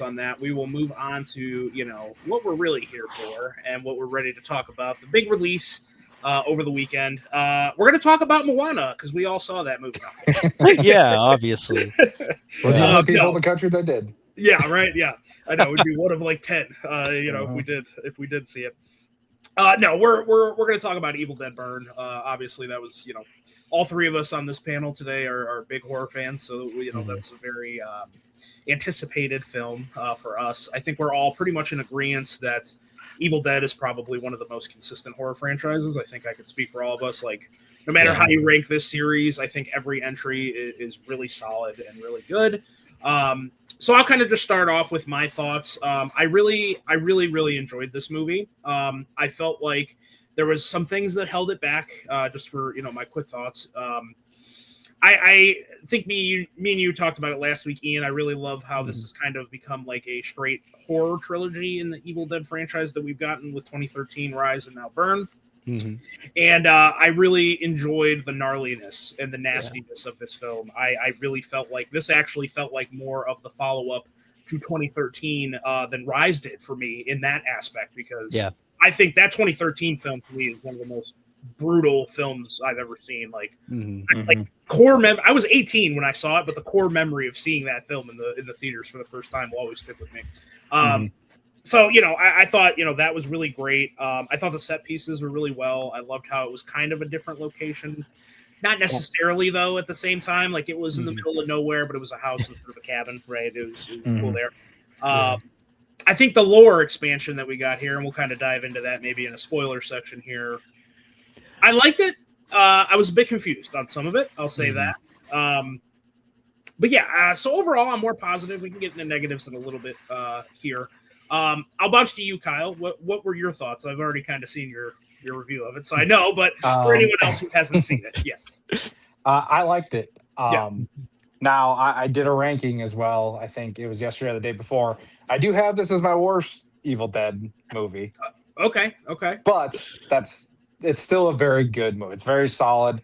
on that, we will move on to what we're really here for and what we're ready to talk about. The big release over the weekend. We're going to talk about Moana because we all saw that movie. Yeah, obviously. We're the only people no. in the country that did. Yeah, right. Yeah, I know. It'd be one of like 10. If we did see it. No, we're going to talk about Evil Dead Burn. Obviously, that was all three of us on this panel today are big horror fans, so that was a very anticipated film for us. I think we're all pretty much in agreement that Evil Dead is probably one of the most consistent horror franchises. I think I could speak for all of us. Like, no matter how you rank this series, I think every entry is really solid and really good. So I'll kind of just start off with my thoughts. I really enjoyed this movie. I felt like there was some things that held it back. Just for my quick thoughts. I think me and you talked about it last week, Ian. I really love how this has kind of become like a straight horror trilogy in the Evil Dead franchise that we've gotten with 2013 Rise and now Burn. Mm-hmm. And I really enjoyed the gnarliness and the nastiness of this film. I really felt like this actually felt like more of the follow-up to 2013 than Rise did for me in that aspect, because I think that 2013 film for me is one of the most brutal films I've ever seen. Like, I was 18 when I saw it, but the core memory of seeing that film in the theaters for the first time will always stick with me. So, I thought, that was really great. I thought the set pieces were really well. I loved how it was kind of a different location. Not necessarily, though, at the same time. Like, it was in the middle of nowhere, but it was a house instead of a cabin, right? It was cool there. I think the lore expansion that we got here, and we'll kind of dive into that maybe in a spoiler section here, I liked it. I was a bit confused on some of it. I'll say that. But yeah, so overall, I'm more positive. We can get into negatives in a little bit here. I'll bounce to you, Kyle. What were your thoughts? I've already kind of seen your review of it, so I know. But for anyone else who hasn't seen it, yes, I liked it. Now I did a ranking as well. I think it was yesterday or the day before. I do have this as my worst Evil Dead movie. Okay, but it's still a very good movie. It's very solid.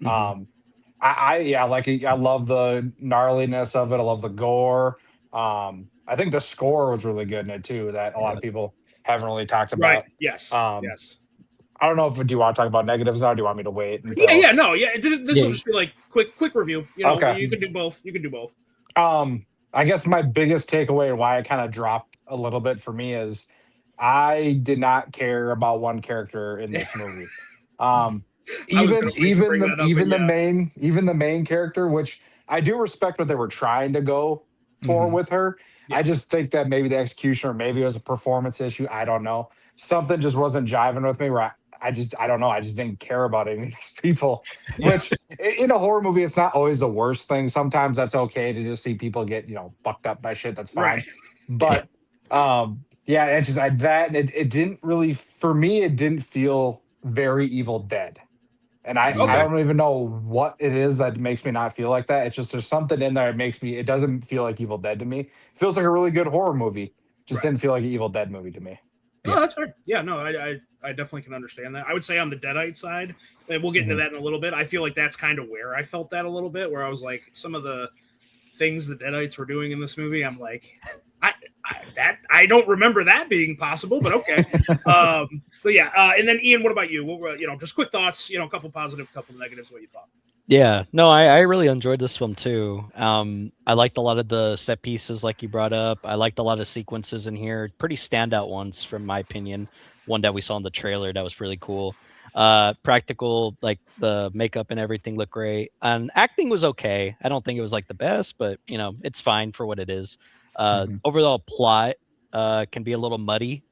I like it. I love the gnarliness of it. I love the gore. I think the score was really good in it too, that a lot of people haven't really talked about. Right. Yes. Yes. I don't know if do you want to talk about negatives now? Or do you want me to wait? This will just be like quick review. Okay. You can do both. I guess my biggest takeaway and why it kind of dropped a little bit for me is I did not care about one character in this movie. Even the main character, which I do respect what they were trying to go for with her. Yeah. I just think that maybe the execution, or maybe it was a performance issue. I don't know. Something just wasn't jiving with me where I don't know. I just didn't care about any of these people, which in a horror movie, it's not always the worst thing. Sometimes that's okay to just see people get, fucked up by shit. That's fine. Right. But, it's just it didn't really, for me, it didn't feel very Evil Dead. And I don't even know what it is that makes me not feel like that. It's just there's something in there that it doesn't feel like Evil Dead to me. It feels like a really good horror movie. Just didn't feel like an Evil Dead movie to me. Oh, that's fair. Yeah, no, I definitely can understand that. I would say on the Deadite side, and we'll get into that in a little bit, I feel like that's kind of where I felt that a little bit, where I was like, some of the things the Deadites were doing in this movie, I'm like, I don't remember that being possible, but okay. So yeah, and then Ian, what about you? What were, just quick thoughts, a couple positive, couple negatives, what you thought? Yeah, no, I really enjoyed this film too. I liked a lot of the set pieces like you brought up. I liked a lot of sequences in here, pretty standout ones from my opinion. One that we saw in the trailer that was really cool. Practical, like the makeup and everything looked great. And acting was okay. I don't think it was like the best, but it's fine for what it is. Overall plot can be a little muddy.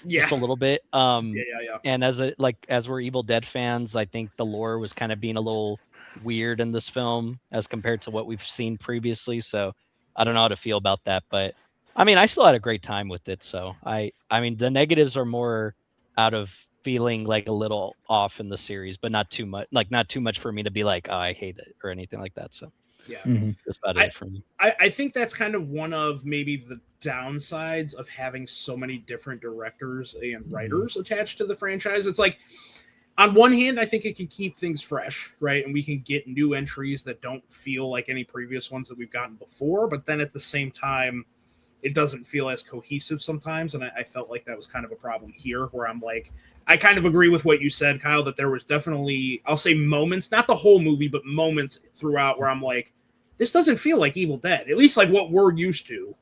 Just a little bit. And as we're Evil Dead fans, I think the lore was kind of being a little weird in this film as compared to what we've seen previously. So I don't know how to feel about that, but I mean, I still had a great time with it. So I mean, the negatives are more out of feeling like a little off in the series, but not too much. Like not too much for me to be like, oh, I hate it or anything like that. So. Yeah, that's about it for me. I think that's kind of one of maybe the downsides of having so many different directors and writers attached to the franchise. It's like, on one hand, I think it can keep things fresh, right? And we can get new entries that don't feel like any previous ones that we've gotten before. But then at the same time, it doesn't feel as cohesive sometimes, and I felt like that was kind of a problem here, where I'm like, I kind of agree with what you said, Kyle, that there was definitely, I'll say moments, not the whole movie, but moments throughout where I'm like, this doesn't feel like Evil Dead, at least like what we're used to.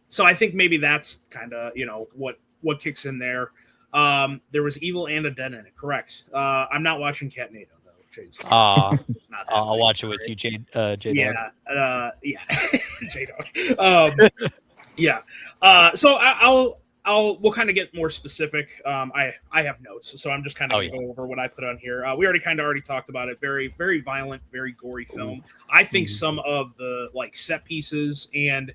So I think maybe that's kind of, what kicks in there. There was Evil and a Dead in it, correct. I'm not watching Catnado, though. I'll watch it with you, J. Yeah, J-Dog. Yeah. So we'll kind of get more specific. I have notes, so I'm just kind of going to go over what I put on here. We already talked about it. Very, very violent, very gory film. I think some of the like set pieces and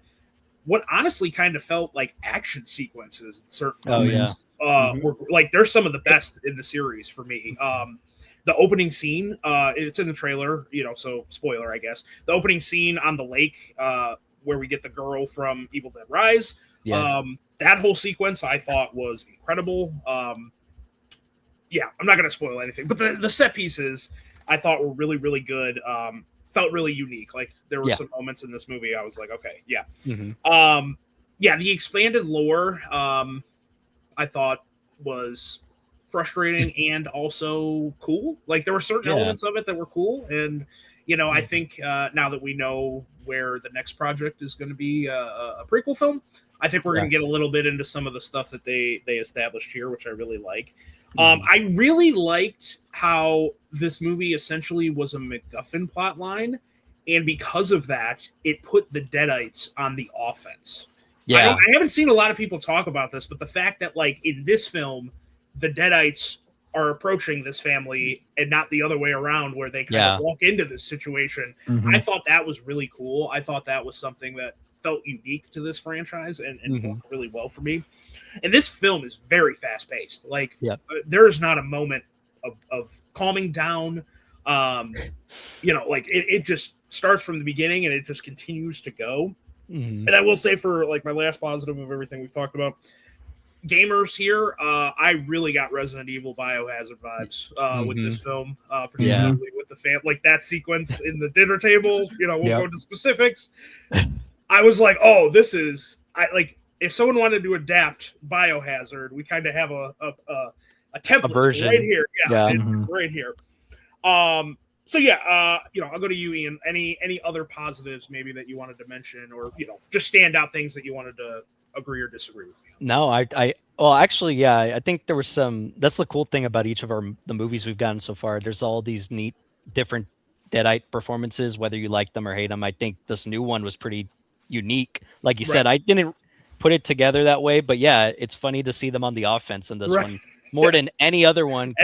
what honestly kind of felt like action sequences in certain moments, were like, they're some of the best in the series for me. The opening scene, it's in the trailer, so spoiler, I guess. The opening scene on the lake, where we get the girl from Evil Dead Rise. That whole sequence I thought was incredible. I'm not going to spoil anything, but the set pieces I thought were really, really good. Felt really unique. Like there were some moments in this movie I was like, okay, the expanded lore I thought was frustrating and also cool. Like there were certain elements of it that were cool, and I think now that we know where the next project is going to be a prequel film, I think we're going to get a little bit into some of the stuff that they established here, which I really like. I really liked how this movie essentially was a MacGuffin plot line, and because of that, it put the Deadites on the offense. I haven't seen a lot of people talk about this, but the fact that like in this film, the Deadites are approaching this family and not the other way around, where they kind of walk into this situation. I thought that was really cool. I thought that was something that felt unique to this franchise and worked really well for me. And this film is very fast paced. Like there is not a moment of calming down. Like it just starts from the beginning and it just continues to go. And I will say, for like my last positive of everything we've talked about, gamers here, I really got Resident Evil Biohazard vibes with this film, particularly with the like that sequence in the dinner table. We'll go into specifics. I was like, oh, this is if someone wanted to adapt Biohazard, we kind of have a template version right here. It's right here. So I'll go to you, Ian. Any other positives maybe that you wanted to mention, or just standout things that you wanted to agree or disagree with me on? No, I think there was some. That's the cool thing about each of the movies we've gotten so far. There's all these neat different Deadite performances, whether you like them or hate them. I think this new one was pretty unique. Like you said, I didn't put it together that way, but it's funny to see them on the offense in this one more than any other one.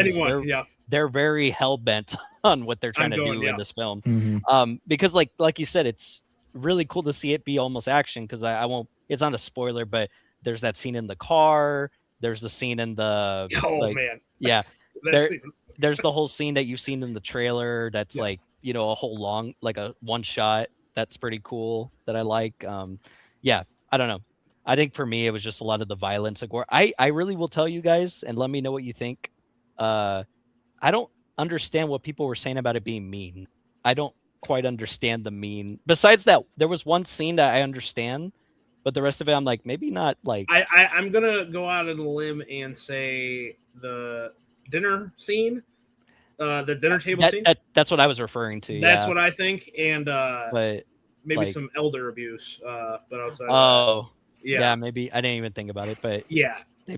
They're very hell bent on what they're trying to do in this film. Because like you said, it's really cool to see it be almost action, because I won't, it's not a spoiler, but there's that scene in the car, there's the scene in the there's the whole scene that you've seen in the trailer that's like a whole long, like a one shot, that's pretty cool, that I like. I don't know, I think for me it was just a lot of the violence and gore. I really will tell you guys, and let me know what you think. I don't understand what people were saying about it being mean. I don't quite understand the mean. Besides that, there was one scene that I understand, but the rest of it, I'm like, maybe not. Like, I'm gonna go out on a limb and say the dinner scene, the dinner table scene. That's what I was referring to. That's what I think, and but maybe some elder abuse. But outside. Maybe I didn't even think about it, but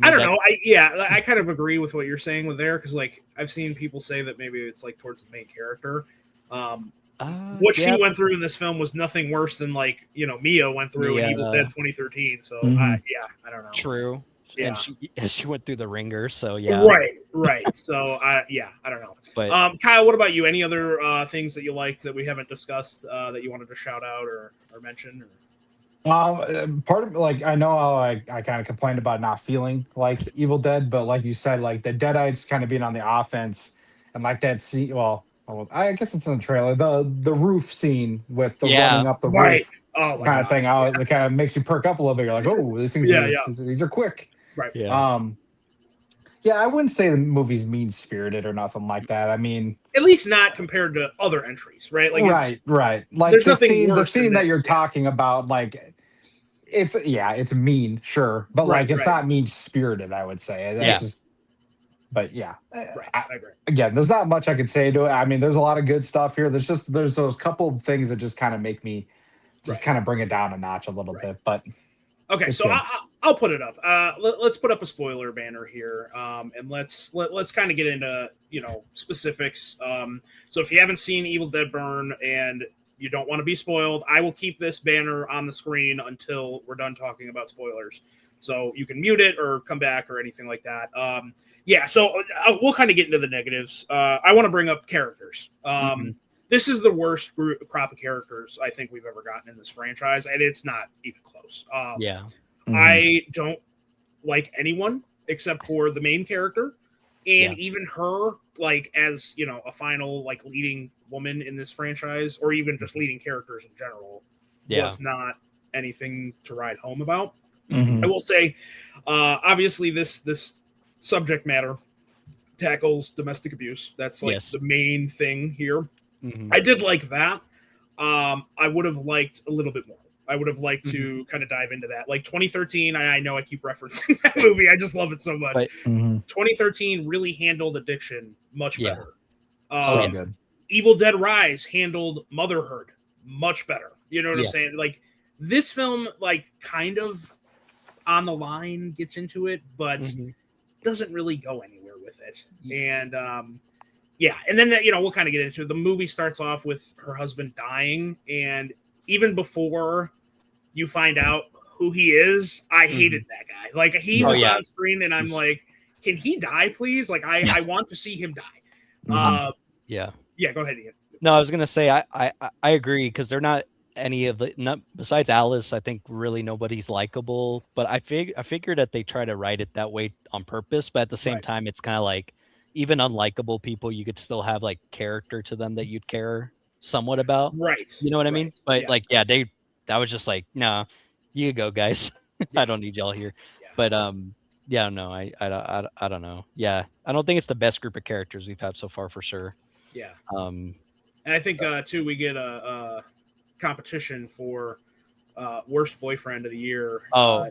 I don't know. I kind of agree with what you're saying with there, because like I've seen people say that maybe it's like towards the main character. What she went through in this film was nothing worse than like Mia went through in Evil Dead 2013. So I don't know. True. Yeah. And she went through the ringer. So right. So I don't know. But Kyle, what about you? Any other things that you liked that we haven't discussed that you wanted to shout out or mention? Part of like, I know I kind of complained about not feeling like Evil Dead, but like you said, like the Deadites kind of being on the offense, and like that scene. Well, I guess it's in the trailer. The roof scene with the running up the roof kind of thing. It kind of makes you perk up a little bit. You're like, oh, these things these are quick. Right. Yeah. I wouldn't say the movie's mean spirited or nothing like that. I mean, at least not compared to other entries, right? Like right. Like the scene that you're talking about, like it's mean, sure, but Right, like it's right. not mean spirited. I would say that's Yeah. just. But yeah, Right, I agree. again, there's not much I could say to it. I mean, there's a lot of good stuff here. There's those couple of things that just kind of make me just Right. kind of bring it down a notch a little Right. bit. But Okay, it's so good. I'll put it up. Let's put up a spoiler banner here, and let's kind of get into specifics. So if you haven't seen Evil Dead Burn and you don't want to be spoiled, I will keep this banner on the screen until we're done talking about spoilers. So you can mute it or come back or anything like that. So we'll kind of get into the negatives. I want to bring up characters. This is the worst crop of characters I think we've ever gotten in this franchise, and it's not even close. Yeah. I don't like anyone except for the main character, and Yeah. even her, like as a final like leading woman in this franchise, or even just leading characters in general, was not anything to write home about. Mhm. I will say, obviously, this subject matter tackles domestic abuse. That's like the main thing here. I did like that. I would have liked a little bit more. I would have liked to kind of dive into that. Like 2013, I know I keep referencing that movie. I just love it so much. Right. 2013 really handled addiction much better. So good. Evil Dead Rise handled motherhood much better. You know what I'm saying? Like this film, like kind of on the line gets into it, but doesn't really go anywhere with it. And and then we'll kind of get into it. The movie starts off with her husband dying, and even before you find out who he is, I hated that guy. Like he was on screen, and I'm like, can he die, please? Like I want to see him die. Yeah. Go ahead, Ian. No, I was gonna say I agree, because they're not any of the besides Alice. I think really nobody's likable, but I figured that they try to write it that way on purpose. But at the same time, it's kind of like even unlikable people, you could still have like character to them that you'd care somewhat about. Right. You know what I mean? But that was just like, no, you go, guys. I don't need y'all here. Yeah. But no, I don't know. Yeah, I don't think it's the best group of characters we've had so far for sure. Yeah. And I think too we get a competition for worst boyfriend of the year. Oh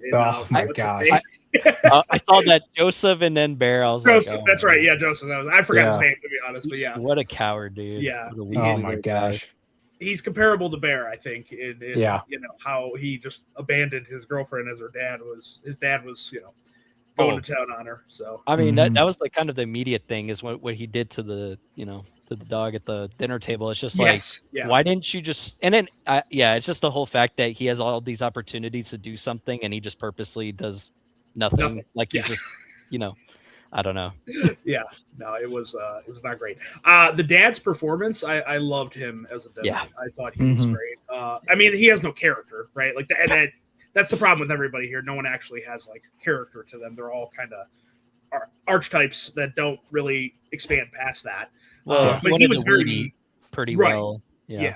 my gosh! I saw that Joseph and then Bear. I was Joseph. like, That's right. Yeah, Joseph. I forgot his name, to be honest. But yeah, what a coward, dude. Yeah. Oh my gosh. He's comparable to Bear, I think. In Yeah. how he just abandoned his girlfriend as his dad was going to town on her. So I mean that was like kind of the immediate thing is what he did to the to the dog at the dinner table. It's just why didn't you just, and then it's just the whole fact that he has all these opportunities to do something and he just purposely does nothing. Like he just I don't know. Yeah, no, it was not great. The dad's performance, I loved him as a dad. Yeah. I thought he was great. I mean, he has no character, right? Like that's the problem with everybody here. No one actually has like character to them. They're all kind of archetypes that don't really expand past that. Well, but he was very pretty well. Yeah.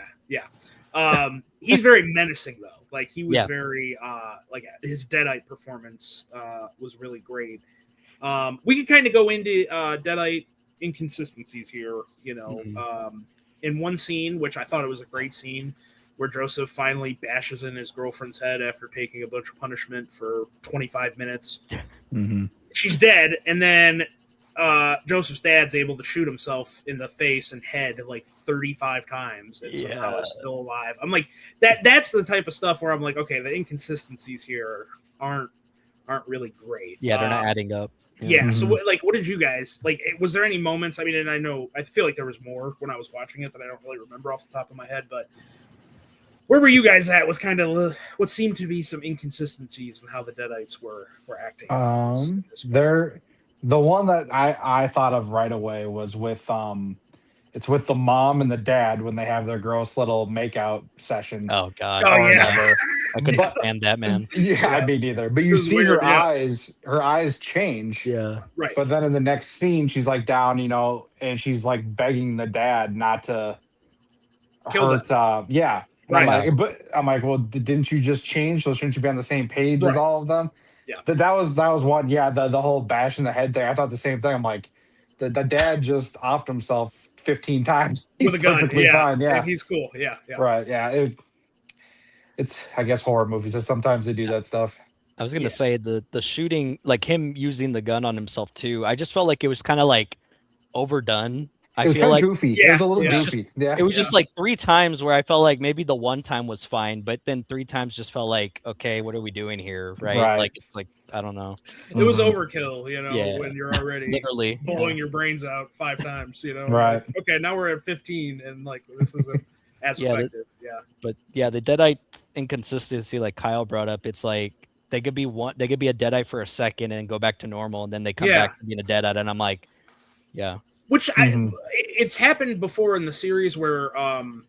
He's very menacing though. Like he was very like his Deadite performance was really great. We could kind of go into Deadite inconsistencies here, in one scene, which I thought it was a great scene, where Joseph finally bashes in his girlfriend's head after taking a bunch of punishment for 25 minutes. She's dead, and then Joseph's dad's able to shoot himself in the face and head like 35 times and somehow is still alive. I'm like, that's the type of stuff where I'm like, okay, the inconsistencies here aren't really great. Yeah, they're not adding up. Yeah. So what did you guys like? Was there any moments? I mean, and I feel like there was more when I was watching it that I don't really remember off the top of my head, but where were you guys at with kind of what seemed to be some inconsistencies in how the Deadites were acting? The one that I thought of right away was with it's with the mom and the dad when they have their gross little makeout session. Oh God! Oh yeah. I couldn't stand that, man. Yeah, me neither. But you see weird, her eyes change. Yeah. Right. But then in the next scene, she's like down, and she's like begging the dad not to hurt. Yeah. Right. I'm like, well, didn't you just change? So shouldn't you be on the same page as all of them? Yeah. That was one. Yeah. The whole bash in the head thing. I thought the same thing. I'm like, the dad just offed himself 15 times with a gun. Yeah. Fine. Yeah. And he's cool. Yeah. Right. Yeah. it's I guess horror movies that sometimes they do that stuff. I was gonna Yeah. say the shooting, like him using the gun on himself too. I just felt like it was kind of like overdone. I It was feel kind of like goofy. It Yeah, was a little yeah. goofy. Yeah. it was just like 3 times where I felt like maybe the one time was fine, but then 3 times just felt like, okay, what are we doing here, right? Right. Like it's like I don't know, It was Mhm. overkill, Yeah. when you're already literally. blowing Yeah. your brains out 5 times, Right. like, okay, now we're at 15 and like this isn't as Yeah, effective. Yeah. But yeah, the Deadite inconsistency, like Kyle brought up, it's like they could be a Deadite for a second and go back to normal, and then they come Yeah. back to being a Deadite, and I'm like, yeah, Which Mhm. it's happened before in the series where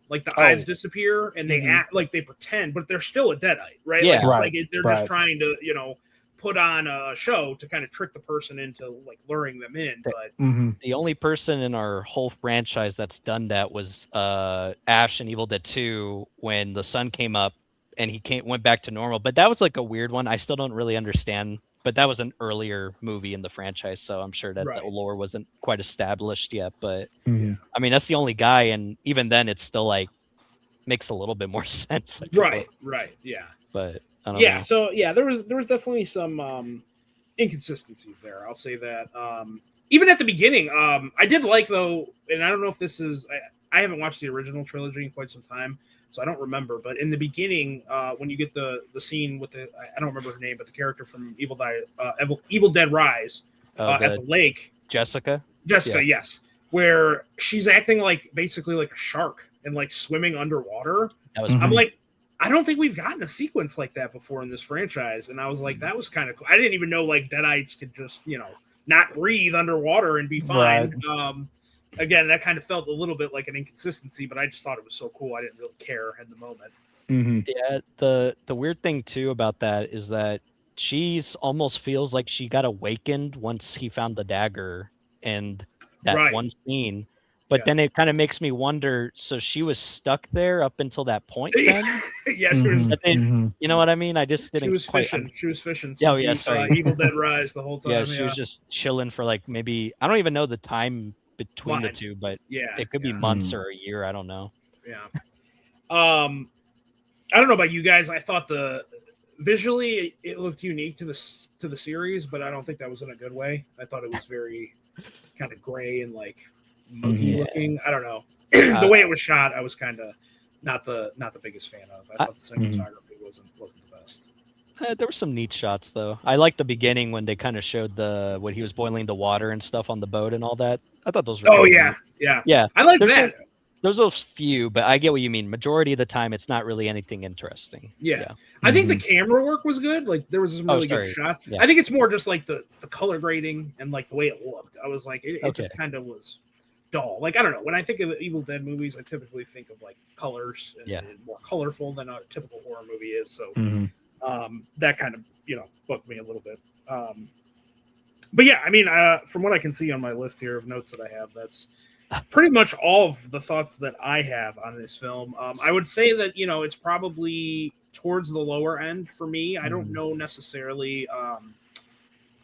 like the eyes disappear and they Mhm. act like they pretend, but they're still a Deadite, right? Yeah. Like, it's Right, like they're right. just trying to, put on a show to kind of trick the person into like luring them in. But Mhm. the only person in our whole franchise that's done that was Ash in Evil Dead 2 when the sun came up and he went back to normal. But that was like a weird one. I still don't really understand. But that was an earlier movie in the franchise, so I'm sure that Right. the lore wasn't quite established yet. But Mhm. I mean, that's the only guy, and even then, it's still like makes a little bit more sense. I feel right, like. yeah. But I don't Yeah, know. so yeah, there was definitely some inconsistencies there. I'll say that. Even at the beginning, I did like though, and I don't know if this is I haven't watched the original trilogy in quite some time, so I don't remember. But in the beginning, when you get the scene with I don't remember her name, but the character from Evil Dead Rise at the lake, Jessica. Jessica, yes, where she's acting like basically like a shark and like swimming underwater. That was Mhm. I'm like, I don't think we've gotten a sequence like that before in this franchise. And I was like, that was kind of cool. I didn't even know like Deadites could just, not breathe underwater and be fine. Again, that kind of felt a little bit like an inconsistency, but I just thought it was so cool. I didn't really care in the moment. Mhm. Yeah, the weird thing too about that is that she's almost feels like she got awakened once he found the dagger and that Right. one scene. But Yeah. then it kind of makes me wonder, so she was stuck there up until that point then? Yeah, she was, Mhm. But then, Mhm. you know what I mean? I just didn't she was quite fishing. She was fishing Oh, since yeah, sorry. Evil Dead Rise the whole time. yeah, she was just chilling for like maybe I don't even know the time between the Line. two, but Yeah, it could be yeah. months or a year, I don't know. Yeah. I don't know about you guys. I thought visually it looked unique to the series, but I don't think that was in a good way. I thought it was very kind of gray and like muggy Yeah. looking. I don't know. The way it was shot, I was kind of not the biggest fan of. I thought the cinematography wasn't the best. There were some neat shots though. I liked the beginning when they kind of showed when he was boiling the water and stuff on the boat and all that. I thought those were Oh pretty yeah, neat. yeah, Yeah. I like There's that. There's a few, but I get what you mean. Majority of the time, it's not really anything interesting. Yeah. I think the camera work was good. Like there was some really good shots. Yeah. I think it's more just like the color grading and like the way it looked. I was like, it just kind of was dull. Like I don't know. When I think of Evil Dead movies, I typically think of like colors and more colorful than a typical horror movie is. So that kind of bugged me a little bit. But yeah, I mean, from what I can see on my list here of notes that I have, that's pretty much all of the thoughts that I have on this film. I would say that it's probably towards the lower end for me. I don't know necessarily.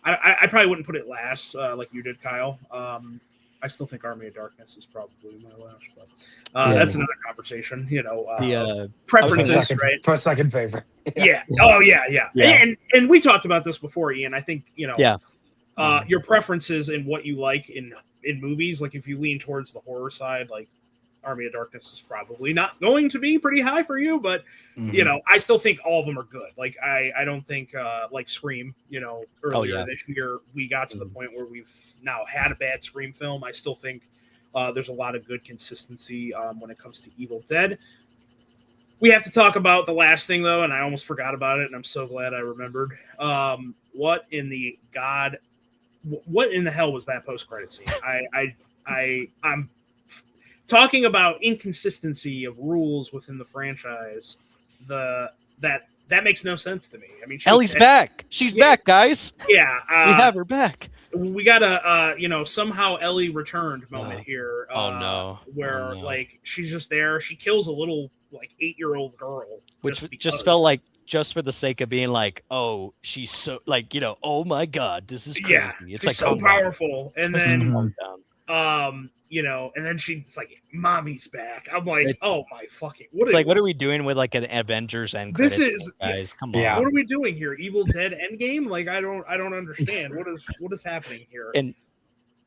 I probably wouldn't put it last like you did, Kyle. I still think Army of Darkness is probably my last, but that's another conversation. Preferences, right? To a second favorite. Yeah. Oh yeah. And we talked about this before, Ian. I think your preferences and what you like in movies, like if you lean towards the horror side, like Army of Darkness is probably not going to be pretty high for you, but I still think all of them are good. Like I don't think like Scream, earlier this year we got to the point where we've now had a bad Scream film. I still think there's a lot of good consistency when it comes to Evil Dead. We have to talk about the last thing though, and I almost forgot about it, and I'm so glad I remembered. What in the hell was that post-credit scene? I'm talking about inconsistency of rules within the franchise. That makes no sense to me. I mean, Ellie's back. She's back, guys. Yeah, we have her back. We got a somehow Ellie returned moment here. Where like she's just there. She kills a little like 8-year-old girl, which just felt like just for the sake of being like, oh, she's so like oh my god, this is crazy. It's like so powerful, and then You know, and then she's like, "Mommy's back." I'm like, It's- "Oh my fucking!" What It's like, what are we doing with like an Avengers end This credits, is- guys? Come Yeah. on. What are we doing here? Evil Dead Endgame? Like, I don't understand. What is happening here? And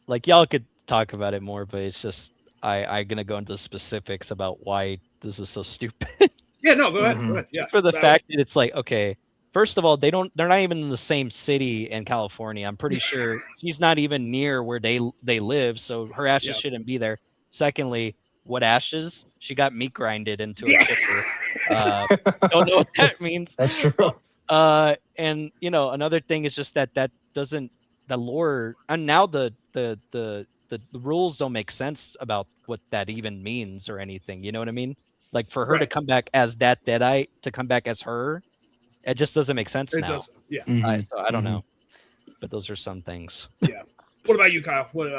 like y'all could talk about it more, but it's just I'm gonna go into specifics about why this is so stupid. Yeah, no, go ahead. Mhm. Go ahead. Yeah, For the that fact that it's like, okay, first of all, they're not even in the same city in California. I'm pretty sure she's not even near where they live, so her ashes Yeah. shouldn't be there. Secondly, what ashes? She got meat grinded into a Yeah. chipper. Don't know what that means. That's true. And you know, another thing is just that doesn't the lore, and now the rules don't make sense about what that even means or anything. You know what I mean? Like for her to Right. come back as that Deadite to come back as her, it just doesn't make sense It now. doesn't. Yeah. So I don't Mhm. know, but those are some things. What about you, Kyle? What?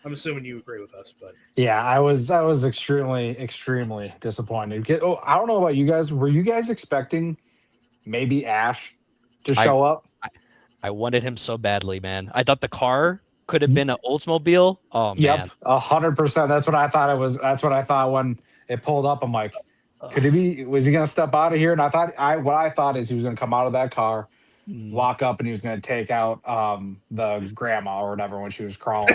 I'm assuming you agree with us, but Yeah, I was extremely disappointed. I don't know about you guys. Were you guys expecting maybe Ash to show up? I wanted him so badly, man. I thought the car could have been an Oldsmobile. Oh man. Yep, 100%. That's what I thought it was. That's what I thought when it pulled up. I'm like, could he be? Was he gonna step out of here? And what I thought is he was gonna come out of that car, walk up, and he was gonna take out the grandma or whatever when she was crawling.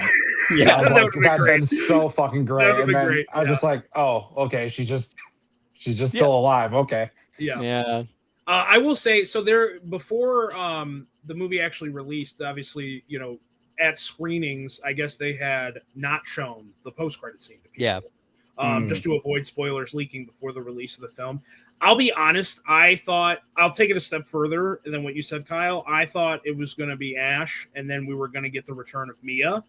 Yeah. I was That like, would've been great. that's so fucking That great. would've And been then great, I was just like, oh, okay, she's just still alive. Okay. yeah. Yeah. I will say so. There before the movie actually released, obviously, you know, at screenings, I guess they had not shown the post-credit scene to people. Yeah. Just to avoid spoilers leaking before the release of the film. I'll be honest, I thought I'll take it a step further than what you said, Kyle. I thought it was going to be Ash, and then we were going to get the return of Mia.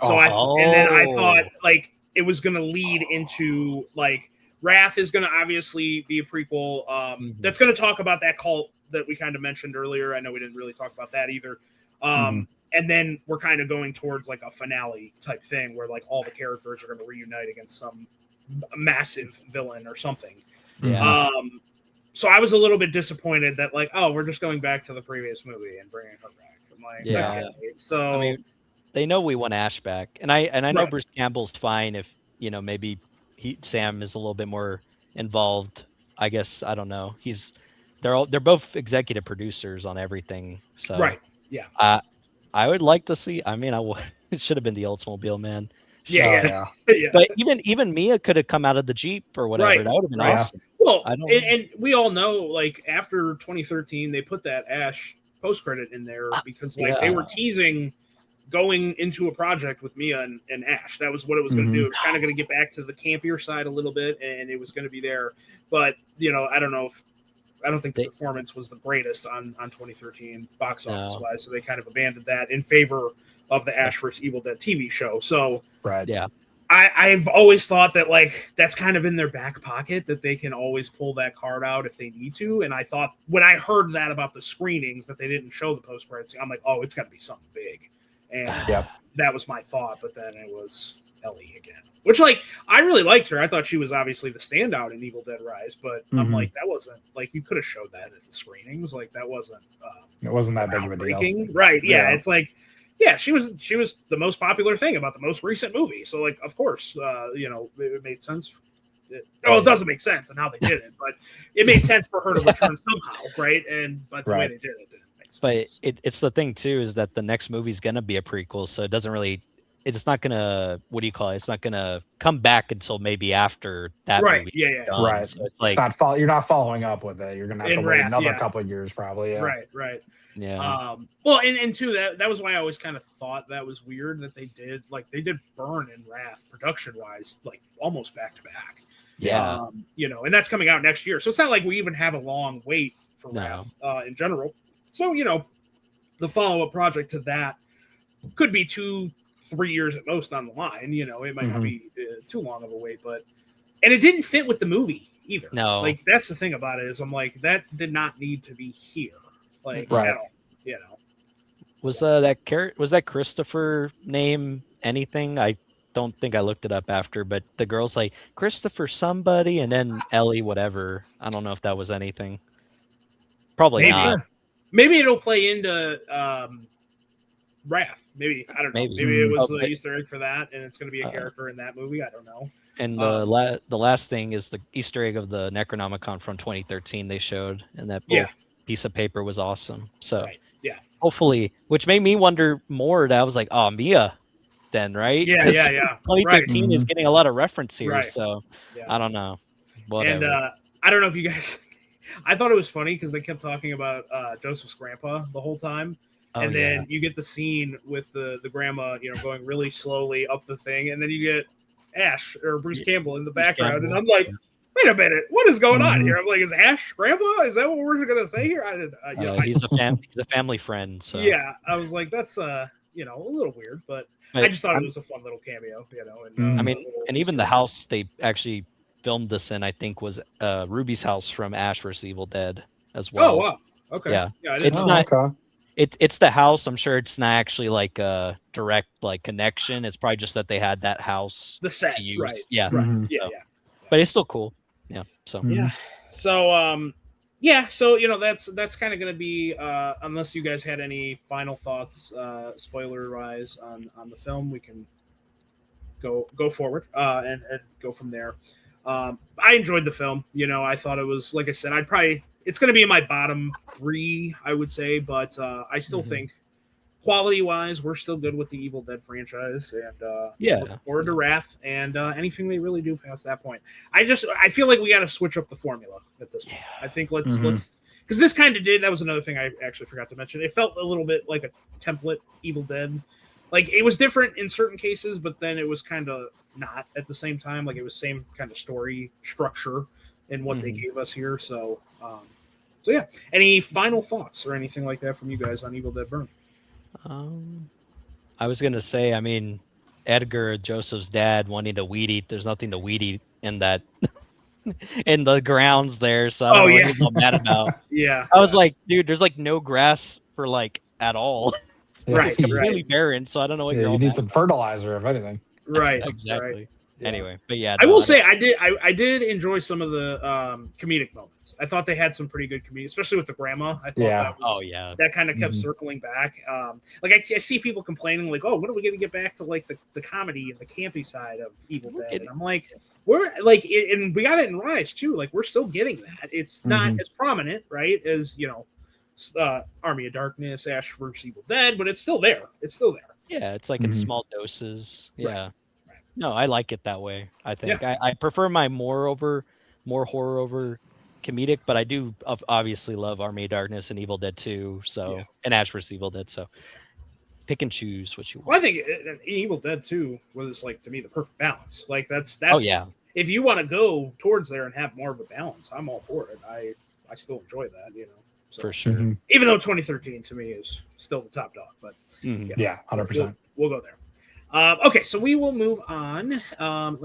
So and then I thought like it was going to lead into like Wrath is going to obviously be a prequel that's going to talk about that cult that we kind of mentioned earlier. I know we didn't really talk about that either. And then we're kind of going towards like a finale type thing where like all the characters are going to reunite against some massive villain or something. Yeah. So I was a little bit disappointed that like, oh, we're just going back to the previous movie and bringing her back. I'm like, Yeah. okay. So I mean, they know we want Ash back, and I know Right. Bruce Campbell's fine if maybe Sam is a little bit more involved. I guess I don't know. They're both executive producers on everything. So right. Yeah. I would like to see. I mean, it should have been the Oldsmobile, man. Yeah. But even Mia could have come out of the Jeep or whatever. Right. That would have been Right. awesome. Well, I don't- and we all know, like after 2013, they put that Ash post credit in there because like they were teasing going into a project with Mia and Ash. That was what it was going to do. It was kind of going to get back to the campier side a little bit, and it was going to be there. But I don't think the performance was the greatest on 2013 box office wise. So they kind of abandoned that in favor of the Ash vs. Evil Dead TV show. So Right. Yeah. I've always thought that like that's kind of in their back pocket that they can always pull that card out if they need to. And I thought when I heard that about the screenings that they didn't show the post credits, I'm like, oh, it's got to be something big. And that was my thought. But then it was Ellie again, which like I really liked her. I thought she was obviously the standout in Evil Dead Rise, but I'm like that wasn't like you could have showed that at the screenings. Like that wasn't It wasn't that big of a deal. Right? Yeah, it's like. Yeah, she was the most popular thing about the most recent movie. So, like, of course, it made sense. It doesn't make sense and how they did it, but it made sense for her to return somehow, right? But the way they did it didn't make sense. But it's the thing too is that the next movie's gonna be a prequel, so it doesn't really. It's not gonna. What do you call it? It's not gonna come back until maybe after that. Right. Movie Yeah. done. Right. So it's like you're not following up with it. You're gonna have to wait another couple of years, probably. Yeah. Right. Yeah. Well, and too that was why I always kind of thought that was weird that they did Burn and Wrath production wise like almost back to back. Yeah. And that's coming out next year, so it's not like we even have a long wait for Wrath in general. So the follow up project to that could be 2-3 years at most on the line. It might not be too long of a wait, and it didn't fit with the movie either. No, like that's the thing about it is I'm like that did not need to be here. Like, right. at all, Was that Christopher name anything? I don't think I looked it up after, but the girl's like Christopher somebody, and then Ellie whatever. I don't know if that was anything. Probably maybe not. Maybe it'll play into Wrath. Maybe I don't know. Maybe. Maybe it was Oh, the but- Easter egg for that, and it's going to be a character in that movie. I don't know. And the last thing is the Easter egg of the Necronomicon from 2013 they showed, and that Yeah. little piece of paper was awesome. So Right. Yeah. hopefully, which made me wonder more. That I was like, oh, Mia, then right? Yeah. 'Cause Yeah. Yeah. 2013 is Mhm. getting a lot of reference here, Right. so Yeah. I don't know. Whatever. And I don't know if you guys. I thought it was funny because they kept talking about Joseph's grandpa the whole time. Oh, And yeah. then you get the scene with the grandma, going really slowly up the thing, and then you get Ash or Bruce Campbell in the background, and I'm like, wait a minute, what is going on Mhm. here? I'm like, is Ash grandpa? Is that what we're gonna say here? I didn't. He's a family friend. So Yeah, I was like, that's a little weird, but I just thought it was a fun little cameo, And I mean, and even the house they actually filmed this in, I think, was Ruby's house from Ash vs. Evil Dead as well. Oh wow, okay, Yeah. I didn't It's know. not- okay. It's the house. I'm sure it's not actually like a direct like connection. It's probably just that they had that house The set, to use. right? Yeah. Right. Mhm. Yeah, So- yeah. But it's still cool. Yeah. So Mhm. Yeah. So so that's kind of going to be unless you guys had any final thoughts spoiler wise on the film, we can go forward and go from there. I enjoyed the film. I thought it was, like I said, it's going to be in my bottom 3, I would say, but I still Mhm. think quality wise, we're still good with the Evil Dead franchise, and Yeah. looking forward to Wrath and anything they really do past that point. I feel like we got to switch up the formula at this point. I think let's because this kind of did. That was another thing I actually forgot to mention. It felt a little bit like a template Evil Dead. Like it was different in certain cases, but then it was kind of not at the same time. Like it was same kind of story structure in what they gave us here. So yeah. Any final thoughts or anything like that from you guys on Evil Dead Burn? I was gonna say, I mean, Edgar, Joseph's dad, wanting to weed eat. There's nothing to weed eat in that in the grounds there. So I don't know what he's all mad about. Yeah, I was like, dude, there's like no grass for like at all. Right, It's completely barren. So I don't know what Yeah, you're all you need mad some fertilizer, if anything. right, exactly. right. Anyway, but yeah, I no, will don't- say I did enjoy some of the comedic moments. I thought they had some pretty good comedic, especially with the grandma. I thought Yeah. that was, Oh yeah. that kind of kept Mhm. circling back. Like I see people complaining, like, "Oh, when are we going to get back to like the comedy and the campy side of Evil Dead?" And I'm like, we're like, and we got it in Rise too. Like we're still getting that. It's not Mhm. as prominent, right, as Army of Darkness, Ash vs. Evil Dead, but it's still there. It's still there. Yeah, it's like in Mhm. small doses. Right, Yeah. right. No, I like it that way. I think I prefer my more horror over comedic, but I do obviously love Army of Darkness and Evil Dead 2, so Yeah. and Ash vs. Evil Dead. So pick and choose what you want. Well, I think Evil Dead 2 was like to me the perfect balance. Like that's Oh yeah. if you want to go towards there and have more of a balance, I'm all for it. I still enjoy that, So, For sure. Mhm. even though 2013 to me is still the top dog, but Mhm. Yeah, 100%. we'll go there. Okay, so we will move on. Let